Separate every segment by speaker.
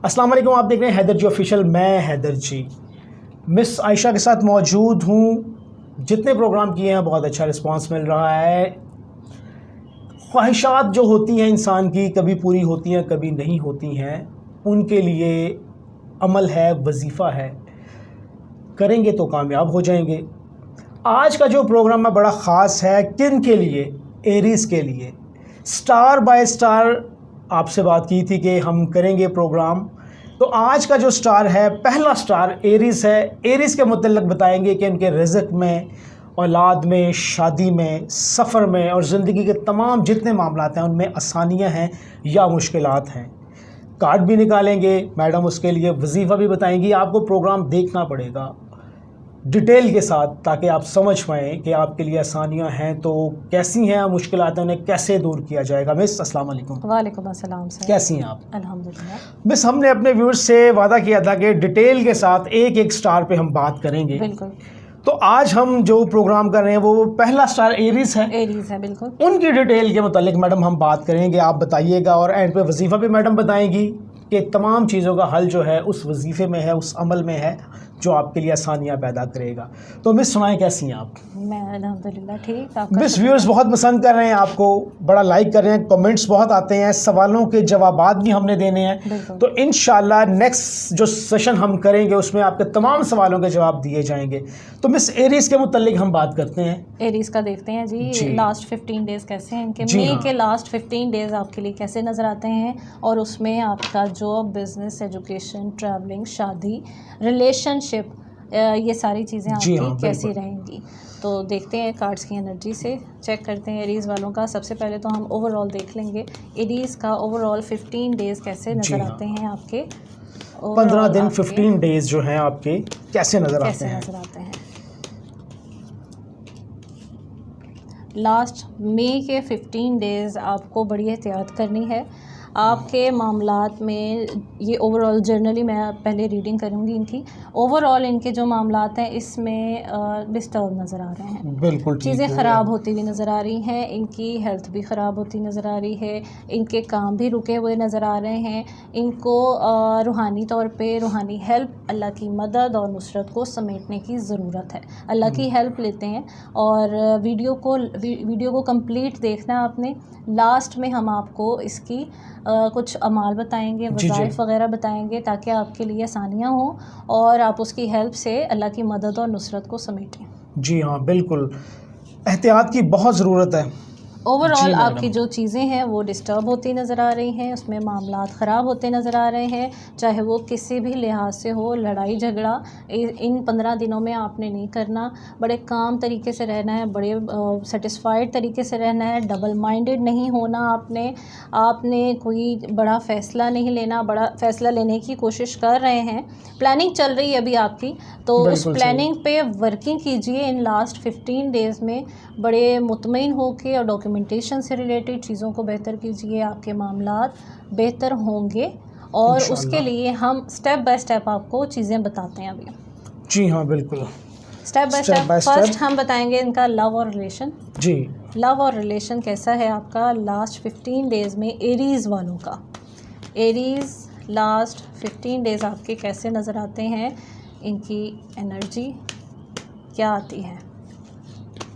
Speaker 1: अस्सलाम वालेकुम, आप देख रहे हैं हैदर जी ऑफिशियल। मैं हैदर जी मिस आयशा के साथ मौजूद हूँ। जितने प्रोग्राम किए हैं बहुत अच्छा रिस्पांस मिल रहा है। ख्वाहिशात जो होती हैं इंसान की, कभी पूरी होती हैं कभी नहीं होती हैं। उनके लिए अमल है, वजीफ़ा है, करेंगे तो कामयाब हो जाएंगे। आज का जो प्रोग्राम है बड़ा ख़ास है। किन के लिए? एरीज़ के लिए। स्टार बाय स्टार आपसे बात की थी कि हम करेंगे प्रोग्राम, तो आज का जो स्टार है, पहला स्टार एरीज़ है। एरीज़ के मुतल्लिक़ बताएंगे कि उनके रिज़्क़ में, औलाद में, शादी में, सफ़र में और ज़िंदगी के तमाम जितने मामलात हैं उनमें आसानियां हैं या मुश्किलात हैं। कार्ड भी निकालेंगे मैडम, उसके लिए वजीफ़ा भी बताएंगी। आपको प्रोग्राम देखना पड़ेगा डिटेल के साथ ताकि आप समझ पाएँ कि आपके लिए आसानियां हैं तो कैसी हैं, मुश्किलात हैं उन्हें कैसे दूर किया जाएगा। मिस अस्सलाम वालेकुम।
Speaker 2: वालेकुम अस्सलाम सर।
Speaker 1: कैसी हैं आप?
Speaker 2: अल्हम्दुलिल्लाह।
Speaker 1: मिस, हमने अपने व्यूअर्स से वादा किया था कि डिटेल के साथ एक एक स्टार पे हम बात करेंगे।
Speaker 2: बिल्कुल।
Speaker 1: तो आज हम जो प्रोग्राम कर रहे हैं वो पहला स्टार एरीज़ है।
Speaker 2: एरीज़ है, बिल्कुल।
Speaker 1: उनकी डिटेल के मुतालिक मैडम हम बात करेंगे, आप बताइएगा। और एंड पे वजीफ़ा भी मैडम बताएंगी कि तमाम चीज़ों का हल जो है उस वजीफ़े में है, उस अमल में है जो आपके लिए आसानियाँ पैदा करेगा। तो मिस सुनाएं, कैसी हैं आप?
Speaker 2: मैं अल्हम्दुलिल्लाह ठीक।
Speaker 1: मिस, व्यूअर्स बहुत पसंद कर रहे हैं आपको, बड़ा लाइक कर रहे हैं, कमेंट्स बहुत आते हैं, सवालों के जवाबात भी हमने देने हैं। तो इंशाल्लाह नेक्स्ट जो सेशन हम करेंगे उसमें आपके तमाम सवालों के जवाब दिए जाएंगे। तो मिस एरीज़ के मुतालिक हम बात करते हैं।
Speaker 2: एरीज़ का देखते हैं जी। लास्ट 15 डेज़ कैसे हैं इनके? मई के लास्ट 15 डेज़ आपके लिए कैसे नज़र आते हैं? और उसमें आपका जॉब, बिजनेस, एजुकेशन, ट्रैवलिंग, शादी, रिलेशनशिप, ये सारी चीज़ें आपकी कैसी रहेंगी? तो देखते हैं कार्ड्स की एनर्जी से, चेक करते हैं एरीज़ वालों का। सबसे पहले तो हम ओवरऑल देख लेंगे एरीज़ का ओवरऑल 15 डेज़ कैसे नज़र आते हैं आपके।
Speaker 1: 15 दिन 15 डेज़ जो हैं आपके कैसे नज़र आते हैं?
Speaker 2: लास्ट मई के 15 डेज़ आपको बड़ी एहतियात करनी है आपके मामलात में। ये ओवरऑल जर्नली मैं पहले रीडिंग करूँगी इनकी। ओवरऑल इनके जो मामलात हैं इसमें डिस्टर्ब नज़र आ रहे हैं। बिल्कुल, चीज़ें ख़राब होती हुई नज़र आ रही हैं। इनकी हेल्थ भी ख़राब होती नज़र आ रही है। इनके काम भी रुके हुए नज़र आ रहे हैं। इनको रूहानी तौर पे रूहानी हेल्प, अल्लाह की मदद और नुसरत को समेटने की ज़रूरत है। अल्लाह की हेल्प लेते हैं और वीडियो को कंप्लीट देखना है आपने। लास्ट में हम आपको इसकी कुछ अमाल बताएंगे, वज़ाइफ वगैरह बताएंगे ताकि आपके लिए आसानियाँ हों और आप उसकी हेल्प से अल्लाह की मदद और नुसरत को समेटें।
Speaker 1: जी हाँ, बिल्कुल, एहतियात की बहुत ज़रूरत है।
Speaker 2: ओवरऑल आपकी जो चीज़ें हैं वो डिस्टर्ब होती नज़र आ रही हैं, उसमें मामलात ख़राब होते नज़र आ रहे हैं, चाहे वो किसी भी लिहाज से हो। लड़ाई झगड़ा इन 15 दिनों में आपने नहीं करना। बड़े काम तरीके से रहना है, बड़े सेटिस्फाइड तरीके से रहना है। डबल माइंडेड नहीं होना आपने कोई बड़ा फ़ैसला नहीं लेना। बड़ा फ़ैसला लेने की कोशिश कर रहे हैं, प्लानिंग चल रही है अभी आपकी, तो उस प्लानिंग पे वर्किंग कीजिए इन लास्ट 15 डेज़ में। बड़े मुतमईन होकर और डॉक्यूमेंटेशन से रिलेटेड चीज़ों को बेहतर कीजिए, आपके मामलात बेहतर होंगे। और उसके लिए हम स्टेप बाय स्टेप आपको चीज़ें बताते हैं अभी।
Speaker 1: जी हाँ, बिल्कुल,
Speaker 2: स्टेप बाय स्टेप। फर्स्ट हम बताएंगे इनका लव और रिलेशन।
Speaker 1: जी,
Speaker 2: लव और रिलेशन कैसा है आपका लास्ट 15 डेज़ में एरीज़ वालों का? एरीज़ लास्ट 15 डेज़ आपके कैसे नज़र आते हैं? इनकी एनर्जी क्या आती है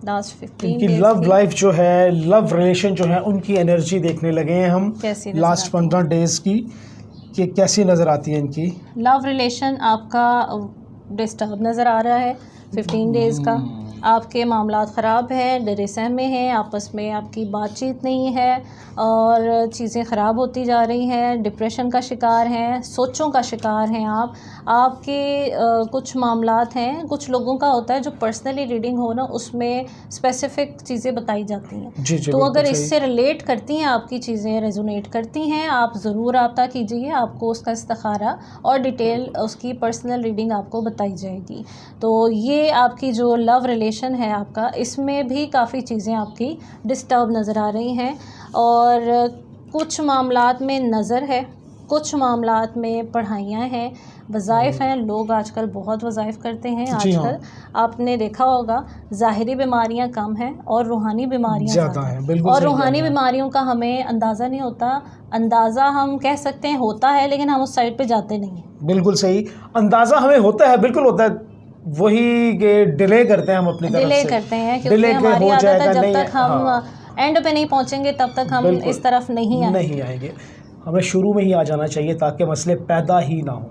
Speaker 2: लास्ट 15
Speaker 1: डेज़? लव लाइफ जो है, लव रिलेशन जो है, उनकी एनर्जी देखने लगे हैं हम लास्ट 15 डेज़ की कि कैसी नज़र आती है इनकी।
Speaker 2: लव रिलेशन आपका डिस्टर्ब नज़र आ रहा है 15 डेज़ का। आपके मामलात ख़राब हैं, डरे सहमे हैं, आपस में आपकी बातचीत नहीं है और चीज़ें ख़राब होती जा रही हैं। डिप्रेशन का शिकार हैं, सोचों का शिकार हैं आपके कुछ मामलात हैं। कुछ लोगों का होता है जो पर्सनली रीडिंग हो ना, उसमें स्पेसिफ़िक चीज़ें बताई जाती हैं। तो अगर इससे रिलेट करती हैं, आपकी चीज़ें रेजोनेट करती हैं, आप ज़रूर रब्ता कीजिए। आपको उसका इस्तिखारा और डिटेल उसकी पर्सनल रीडिंग आपको बताई जाएगी। तो ये आपकी जो लव रिलेशन है आपका, इसमें भी काफ़ी चीज़ें आपकी डिस्टर्ब नज़र आ रही हैं। और कुछ मामलात में नज़र है, कुछ मामलात में पढ़ाइयाँ हैं, वज़ाइफ हैं, लोग आजकल बहुत वज़ाइफ करते हैं आजकल। आपने देखा होगा ज़ाहिरी बीमारियां कम हैं और रूहानी बीमारियां ज़्यादा हैं।
Speaker 1: बिल्कुल
Speaker 2: और
Speaker 1: सही
Speaker 2: रूहानी
Speaker 1: कहा।
Speaker 2: बीमारियों का हमें अंदाज़ा नहीं होता, अंदाज़ा हम कह सकते हैं होता है, लेकिन हम उस साइड पे जाते नहीं हैं।
Speaker 1: बिल्कुल सही, अंदाज़ा हमें होता है, बिल्कुल होता है, वही के डिले करते हैं हम अपनी तरफ से,
Speaker 2: डिले करते हैं क्योंकि
Speaker 1: डिले
Speaker 2: हमारी
Speaker 1: हो
Speaker 2: आदत है
Speaker 1: जाएगा,
Speaker 2: जब
Speaker 1: नहीं,
Speaker 2: तक हम
Speaker 1: हाँ,
Speaker 2: एंड पे नहीं पहुंचेंगे तब तक हम
Speaker 1: बिल्कुल
Speaker 2: इस तरफ नहीं
Speaker 1: आएंगे। हमें शुरू में ही आ जाना चाहिए ताकि मसले पैदा ही ना हो।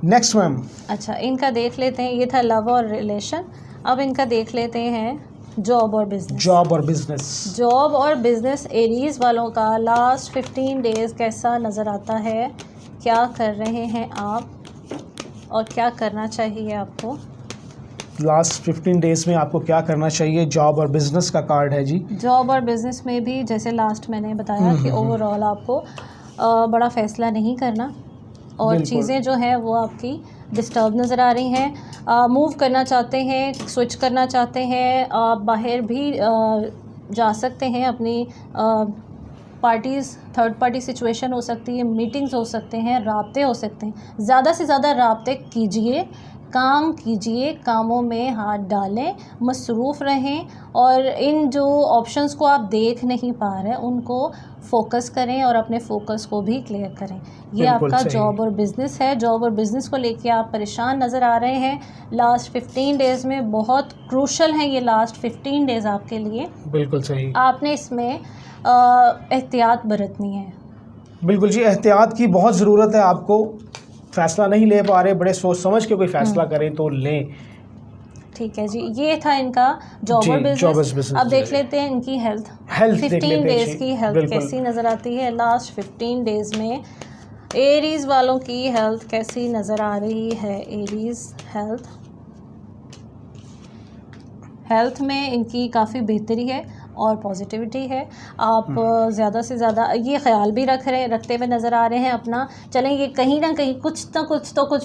Speaker 1: Next ma'am.
Speaker 2: अच्छा, इनका देख लेते हैं, ये था लव और रिलेशन। अब इनका देख लेते हैं जॉब और बिजनेस।
Speaker 1: जॉब और बिजनेस।
Speaker 2: जॉब और बिजनेस एरीज वालों का लास्ट 15 डेज़ कैसा नज़र आता है, क्या कर रहे हैं आप और क्या करना चाहिए आपको?
Speaker 1: लास्ट 15 डेज़ में आपको क्या करना चाहिए, जॉब और बिज़नेस का कार्ड है जी।
Speaker 2: जॉब और बिज़नेस में भी जैसे लास्ट मैंने बताया कि ओवरऑल आपको बड़ा फ़ैसला नहीं करना और चीज़ें जो हैं वो आपकी डिस्टर्ब नज़र आ रही हैं। मूव करना चाहते हैं, स्विच करना चाहते हैं, आप बाहर भी जा सकते हैं, अपनी पार्टीज़, थर्ड पार्टी सिचुएशन हो सकती है, मीटिंग्स हो सकते हैं, राब्ते हो सकते हैं। ज़्यादा से ज़्यादा राब्ते कीजिए, काम कीजिए, कामों में हाथ डालें, मसरूफ़ रहें और इन जो ऑप्शंस को आप देख नहीं पा रहे उनको फोकस करें और अपने फोकस को भी क्लियर करें। ये आपका जॉब और बिज़नेस है। जॉब और बिज़नेस को लेके आप परेशान नज़र आ रहे हैं लास्ट 15 डेज़ में, बहुत क्रूशल हैं ये लास्ट 15 डेज़ आपके लिए।
Speaker 1: बिल्कुल सही।
Speaker 2: आपने इसमें एहतियात बरतनी है।
Speaker 1: बिल्कुल जी, एहतियात की बहुत ज़रूरत है आपको। फ़ैसला नहीं ले पा रहे, बड़े सोच समझ के कोई फ़ैसला करें तो लें।
Speaker 2: ठीक है जी, ये था इनका जॉब और बिजनेस। अब देख लेते हैं इनकी हेल्थ 15 डेज़ की हेल्थ कैसी नज़र आती है। लास्ट 15 डेज़ में एरीज़ वालों की हेल्थ कैसी नज़र आ रही है। एरीज़ हेल्थ में इनकी काफ़ी बेहतरी है और पॉजिटिविटी है। आप ज़्यादा से ज़्यादा ये ख्याल भी रखते हुए नज़र आ रहे हैं अपना, चलें ये कहीं ना कहीं कुछ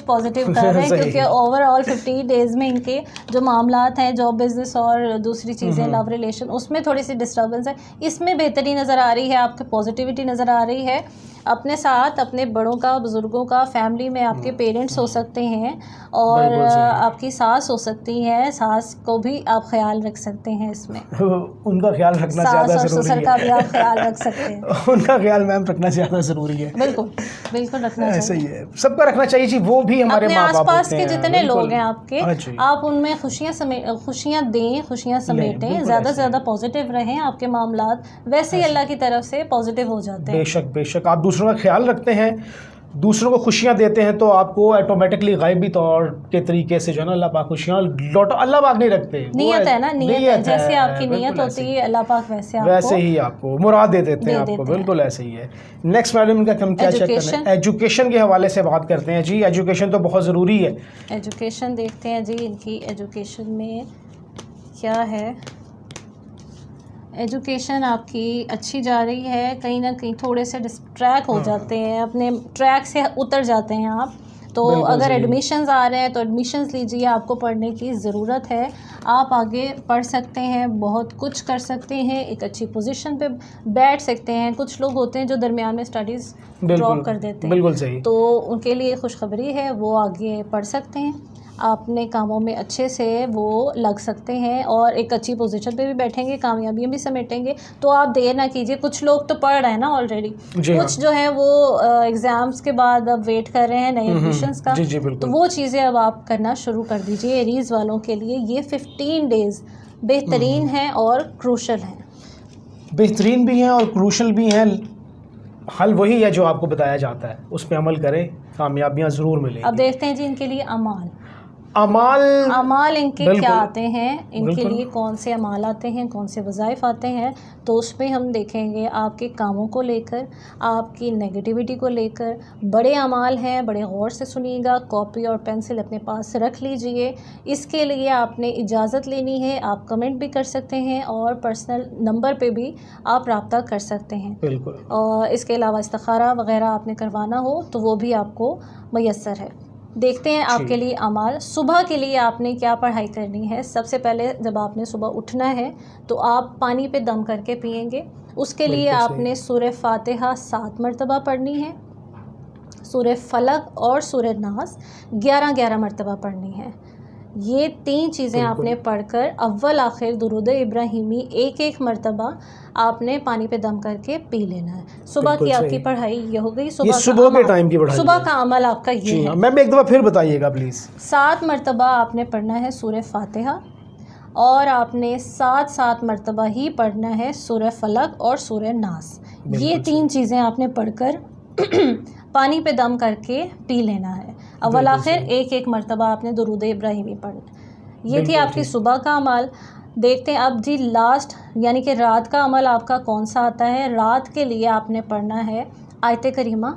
Speaker 2: पॉजिटिव कर रहे हैं क्योंकि ओवरऑल 15 डेज़ में इनके जो मामलात हैं, जॉब बिज़नेस और दूसरी चीज़ें लव रिलेशन, उसमें थोड़ी सी डिस्टर्बेंस है, इसमें बेहतरी नज़र आ रही है, आपकी पॉजिटिविटी नज़र आ रही है। अपने साथ अपने बड़ों का, बुज़ुर्गों का, फैमिली में आपके पेरेंट्स हो सकते हैं और आपकी सास हो सकती है, सास को भी आप ख्याल रख सकते हैं इसमें।
Speaker 1: उनका ख्याल रखना ज़्यादा ज़रूरी है।
Speaker 2: का भी आप ख्याल रख सकते हैं।
Speaker 1: उनका ख्याल मैम रखना ज़्यादा ज़रूरी है।
Speaker 2: बिल्कुल रखना चाहिए।
Speaker 1: ऐसा ही है, सबका रखना चाहिए जी, वो भी हमारे माँ बाप
Speaker 2: आसपास के जितने लोग हैं आपके, आप उनमें खुशियाँ दें, खुशियाँ समेटें, ज़्यादा से ज़्यादा पॉजिटिव रहें, आपके मामलात वैसे ही अल्लाह की तरफ से पॉजिटिव हो जाते हैं।
Speaker 1: बेशक आप दूसरों का ख्याल रखते हैं, दूसरों को खुशियाँ देते हैं तो आपको ऑटोमेटिकली गायबी तौर के तरीके से जो है ना अल्लाह पाक खुशियाँ लौटा, अल्लाह पाक नहीं रखते,
Speaker 2: नियत है ना, नियत है, जैसे आपकी नियत होती है अल्लाह पाक वैसे ही
Speaker 1: आपको मुराद दे देते हैं आपको। बिल्कुल ऐसे ही है। नेक्स्ट मैडम, इनका हम क्या चेक करते हैं, एजुकेशन के हवाले से बात करते हैं जी। एजुकेशन तो बहुत ज़रूरी है।
Speaker 2: एजुकेशन देखते हैं जी, इनकी एजुकेशन में क्या है। एजुकेशन आपकी अच्छी जा रही है, कहीं ना कहीं थोड़े से डिस्ट्रैक्ट हो जाते हैं, अपने ट्रैक से उतर जाते हैं आप। तो अगर एडमिशन्स आ रहे हैं तो एडमिशन्स लीजिए, आपको पढ़ने की ज़रूरत है, आप आगे पढ़ सकते हैं, बहुत कुछ कर सकते हैं, एक अच्छी पोजीशन पे बैठ सकते हैं। कुछ लोग होते हैं जो दरमियान में स्टडीज़ ड्रॉप कर देते हैं,
Speaker 1: बिल्कुल सही,
Speaker 2: तो उनके लिए खुशखबरी है, वो आगे पढ़ सकते हैं, अपने कामों में अच्छे से वो लग सकते हैं और एक अच्छी पोजीशन पे भी बैठेंगे, कामयाबियाँ भी समेटेंगे। तो आप देर ना कीजिए, कुछ लोग तो पढ़ रहे हैं ना ऑलरेडी, कुछ जो है वो एग्ज़ाम्स के बाद अब वेट कर रहे हैं नए एडमिशन्स का, तो वो चीज़ें अब आप करना शुरू कर दीजिए। एरीज़ वालों के लिए ये 15 डेज़ बेहतरीन हैं और क्रूशल हैं।
Speaker 1: बेहतरीन भी हैं और क्रूशल भी हैं। हल वही है जो आपको बताया जाता है, उस पर अमल करें, कामयाबियाँ ज़रूर मिलेंगी।
Speaker 2: अब देखते हैं जी इनके लिए
Speaker 1: अमाल
Speaker 2: इनके क्या आते हैं, इनके लिए कौन से अमाल आते हैं, कौन से वज़ाइफ आते हैं, तो उसमें हम देखेंगे आपके कामों को लेकर, आपकी नेगेटिविटी को लेकर। बड़े अमाल हैं, बड़े गौर से सुनिएगा, कॉपी और पेंसिल अपने पास रख लीजिए। इसके लिए आपने इजाज़त लेनी है, आप कमेंट भी कर सकते हैं और पर्सनल नंबर पे भी आप रब्ता कर सकते हैं।
Speaker 1: बिल्कुल।
Speaker 2: और इसके अलावा इस्तिखारा वग़ैरह आपने करवाना हो तो वो भी आपको मैसर है। देखते हैं आपके लिए अमाल। सुबह के लिए आपने क्या पढ़ाई करनी है। सबसे पहले जब आपने सुबह उठना है तो आप पानी पे दम करके पिएंगे। उसके लिए आपने सूरह फातिहा 7 मरतबा पढ़नी है। सूरह फलक और सूरह नास 11-11 मरतबा पढ़नी है। ये 3 चीज़ें आपने पढ़कर अव्वल आखिर दुरूद इब्राहिमी एक मरतबा आपने पानी पे दम करके पी लेना है। सुबह की आपकी पढ़ाई ये हो गई।
Speaker 1: सुबह के टाइम की पढ़ाई,
Speaker 2: सुबह का अमल आपका ये है।
Speaker 1: मैम एक दफ़ा फिर बताइएगा प्लीज़।
Speaker 2: 7 मरतबा आपने पढ़ना है सूरह फातिहा और आपने 7 मरतबा ही पढ़ना है सूरह फलक और सूरह नास। ये 3 चीज़ें आपने पढ़कर पानी पे दम करके पी लेना है। अव्वल आखिर एक मरतबा आपने दुरूद इब्राहिमी पढ़ना। ये थी आपकी सुबह का अमल। देखते हैं अब जी लास्ट यानी कि रात का अमल आपका कौन सा आता है। रात के लिए आपने पढ़ना है आयत करीमा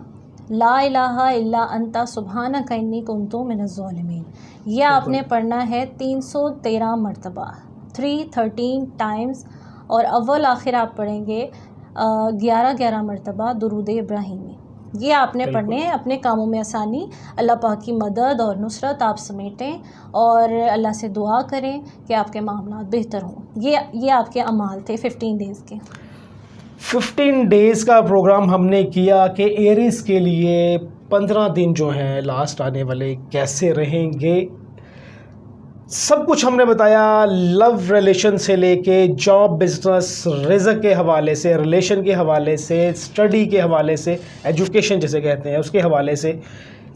Speaker 2: ला इलाहा इल्ला अंता सुब्हानक इन्नी कुन्तु मिनज़-ज़ालिमीन। ये आपने पढ़ना है 313 मरतबा 313 टाइम्स। और अव्वल आखिर आप पढ़ेंगे 11-11 मरतबा दुरूद इब्राहिमी। ये आपने पढ़ने हैं। अपने कामों में आसानी, अल्लाह पाक की मदद और नुसरत आप समेटें और अल्लाह से दुआ करें कि आपके मामला बेहतर हों। ये आपके अमाल थे 15 डेज़ के।
Speaker 1: 15 डेज़ का प्रोग्राम हमने किया कि एरीज़ के लिए 15 दिन जो हैं लास्ट आने वाले कैसे रहेंगे, सब कुछ हमने बताया। लव रिलेशन से लेके जॉब, बिजनेस, रिज़्क़ के हवाले से, रिलेशन के हवाले से, स्टडी के हवाले से, एजुकेशन जिसे कहते हैं उसके हवाले से,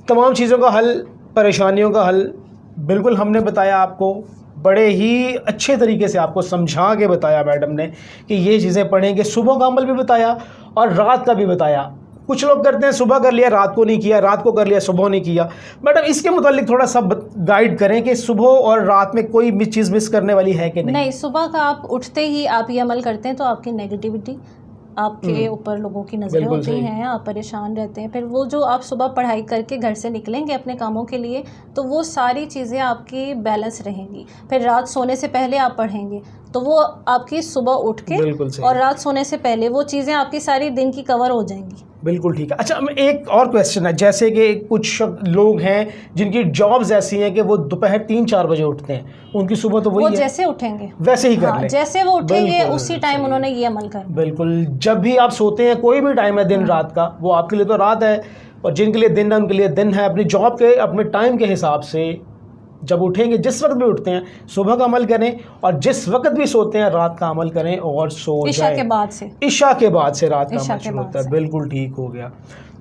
Speaker 1: तमाम चीज़ों का हल, परेशानियों का हल बिल्कुल हमने बताया आपको। बड़े ही अच्छे तरीके से आपको समझा के बताया मैडम ने कि ये चीज़ें पढ़ेंगे। सुबह का अमल भी बताया और रात का भी बताया। कुछ लोग करते हैं सुबह कर लिया रात को नहीं किया, रात को कर लिया सुबह नहीं किया। मैडम इसके मुतालिक थोड़ा सा गाइड करें कि सुबह और रात में कोई चीज़ मिस करने वाली है कि नहीं।
Speaker 2: नहीं, सुबह का आप उठते ही आप ये अमल करते हैं तो आपकी नेगेटिविटी, आपके ऊपर लोगों की नज़रें होती हैं, आप परेशान रहते हैं। फिर वो जो आप सुबह पढ़ाई करके घर से निकलेंगे अपने कामों के लिए तो वो सारी चीज़ें आपकी बैलेंस रहेंगी। फिर रात सोने से पहले आप पढ़ेंगे तो वो आपकी सुबह उठ के और रात सोने से पहले वो चीज़ें आपकी सारी दिन की कवर हो जाएंगी।
Speaker 1: बिल्कुल ठीक है। अच्छा एक और क्वेश्चन है, जैसे कि कुछ लोग हैं जिनकी जॉब्स ऐसी हैं कि वो दोपहर 3-4 बजे उठते हैं, उनकी सुबह तो वही
Speaker 2: वो
Speaker 1: है,
Speaker 2: जैसे उठेंगे
Speaker 1: वैसे ही कर लें।
Speaker 2: जैसे वो उठेंगे उसी टाइम उन्होंने ये अमल करना।
Speaker 1: बिल्कुल, जब भी आप सोते हैं कोई भी टाइम है दिन रात का, वो आपके लिए तो रात है और जिनके लिए दिन है उनके लिए दिन है। अपनी जॉब के अपने टाइम के हिसाब से जब उठेंगे, जिस वक्त भी उठते हैं सुबह का अमल करें और जिस वक्त भी सोते हैं रात का अमल करें और सो जाएं।
Speaker 2: इशा के बाद से रात का अमल शुरू होता है।
Speaker 1: बिल्कुल ठीक हो गया।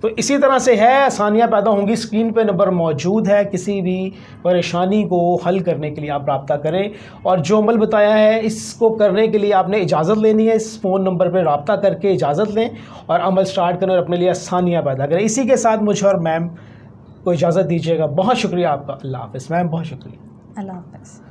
Speaker 1: तो इसी तरह से है, आसानियाँ पैदा होंगी। स्क्रीन पे नंबर मौजूद है, किसी भी परेशानी को हल करने के लिए आप रब्ता करें। और जो अमल बताया है इसको करने के लिए आपने इजाज़त लेनी है, इस फ़ोन नंबर पर रब्ता करके इजाज़त लें और अमल स्टार्ट करें और अपने लिए आसानियाँ पैदा करें। इसी के साथ मुझे और मैम को इजाज़त दीजिएगा। बहुत शुक्रिया आपका। अल्लाह हाफ़िज़ मैम, बहुत शुक्रिया।
Speaker 2: अल्लाह हाफ़िज़।